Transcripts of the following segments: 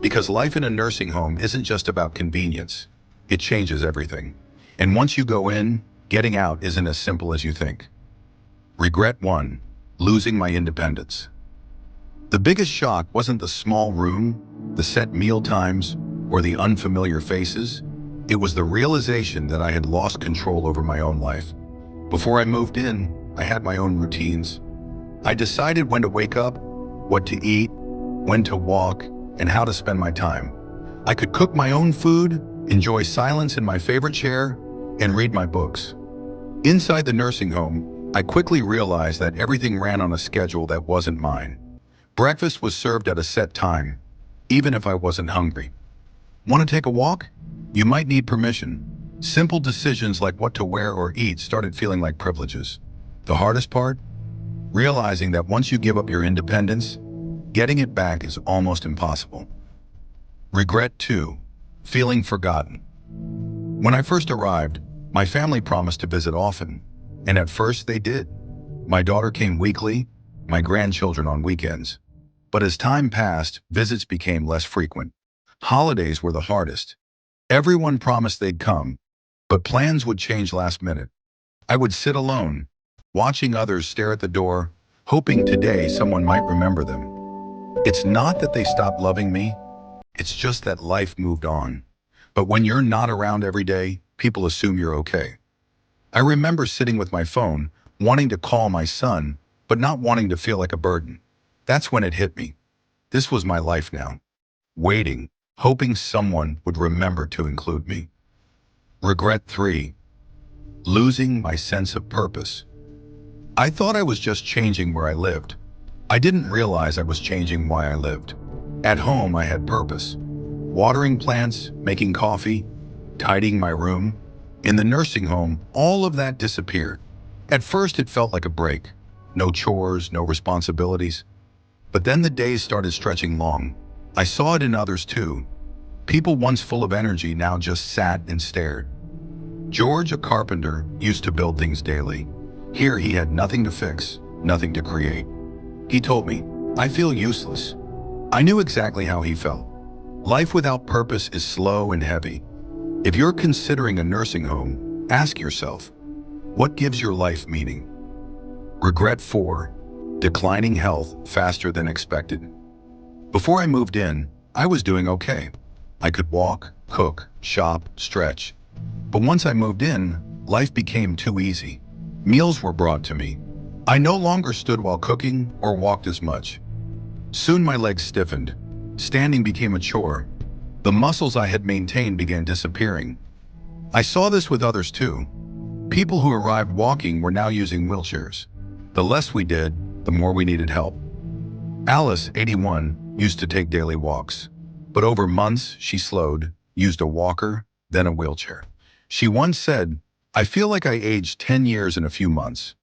Because life in a nursing home isn't just about convenience. It changes everything. And once you go in, getting out isn't as simple as you think. Regret 1. Losing my independence. The biggest shock wasn't the small room, the set meal times, or the unfamiliar faces. It was the realization that I had lost control over my own life. Before I moved in, I had my own routines. I decided when to wake up, what to eat, when to walk, and how to spend my time. I could cook my own food, enjoy silence in my favorite chair, and read my books. Inside the nursing home, I quickly realized that everything ran on a schedule that wasn't mine. Breakfast was served at a set time, even if I wasn't hungry. Want to take a walk? You might need permission. Simple decisions like what to wear or eat started feeling like privileges. The hardest part? Realizing that once you give up your independence, getting it back is almost impossible. Regret 2. Feeling forgotten. When I first arrived, my family promised to visit often, and at first they did. My daughter came weekly, my grandchildren on weekends. But as time passed, visits became less frequent. Holidays were the hardest. Everyone promised they'd come, but plans would change last minute. I would sit alone, watching others stare at the door, hoping today someone might remember them. It's not that they stopped loving me, it's just that life moved on. But when you're not around every day, people assume you're okay. I remember sitting with my phone, wanting to call my son, but not wanting to feel like a burden. That's when it hit me. This was my life now. Waiting, hoping someone would remember to include me. Regret 3. Losing my sense of purpose. I thought I was just changing where I lived. I didn't realize I was changing why I lived. At home, I had purpose. Watering plants, making coffee, tidying my room. In the nursing home, all of that disappeared. At first, it felt like a break. No chores, no responsibilities. But then the days started stretching long. I saw it in others too. People once full of energy now just sat and stared. George, a carpenter, used to build things daily. Here he had nothing to fix, nothing to create. He told me, "I feel useless." I knew exactly how he felt. Life without purpose is slow and heavy. If you're considering a nursing home, ask yourself, what gives your life meaning? Regret 4. Declining health faster than expected. Before I moved in, I was doing okay. I could walk, cook, shop, stretch. But once I moved in, life became too easy. Meals were brought to me. I no longer stood while cooking or walked as much. Soon my legs stiffened. Standing became a chore. The muscles I had maintained began disappearing. I saw this with others too. People who arrived walking were now using wheelchairs. The less we did, the more we needed help. Alice, 81, used to take daily walks. But over months, she slowed, used a walker, then a wheelchair. She once said, "I feel like I aged 10 years in a few months."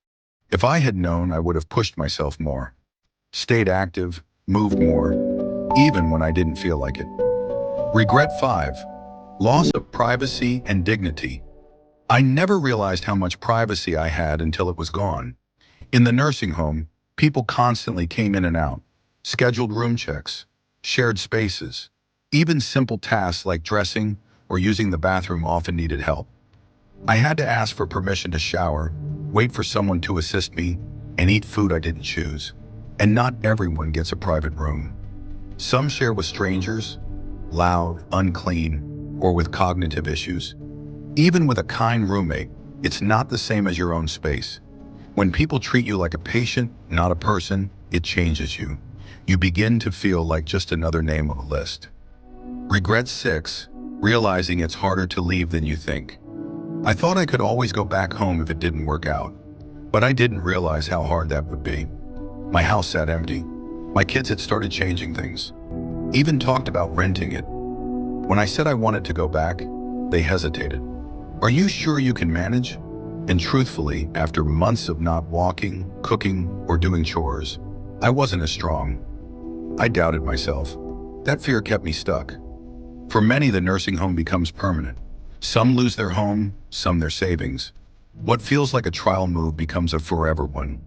If I had known, I would have pushed myself more. Stayed active, moved more, even when I didn't feel like it. Regret 5. Loss of privacy and dignity. I never realized how much privacy I had until it was gone. In the nursing home, people constantly came in and out, scheduled room checks, shared spaces. Even simple tasks like dressing or using the bathroom often needed help. I had to ask for permission to shower, wait for someone to assist me, and eat food I didn't choose. And not everyone gets a private room. Some share with strangers, loud, unclean, or with cognitive issues. Even with a kind roommate, it's not the same as your own space. When people treat you like a patient, not a person, it changes you. You begin to feel like just another name on a list. Regret 6. Realizing it's harder to leave than you think. I thought I could always go back home if it didn't work out, but I didn't realize how hard that would be. My house sat empty. My kids had started changing things. Even talked about renting it. When I said I wanted to go back, they hesitated. "Are you sure you can manage?" And truthfully, after months of not walking, cooking, or doing chores, I wasn't as strong. I doubted myself. That fear kept me stuck. For many, the nursing home becomes permanent. Some lose their home, some their savings. What feels like a trial move becomes a forever one.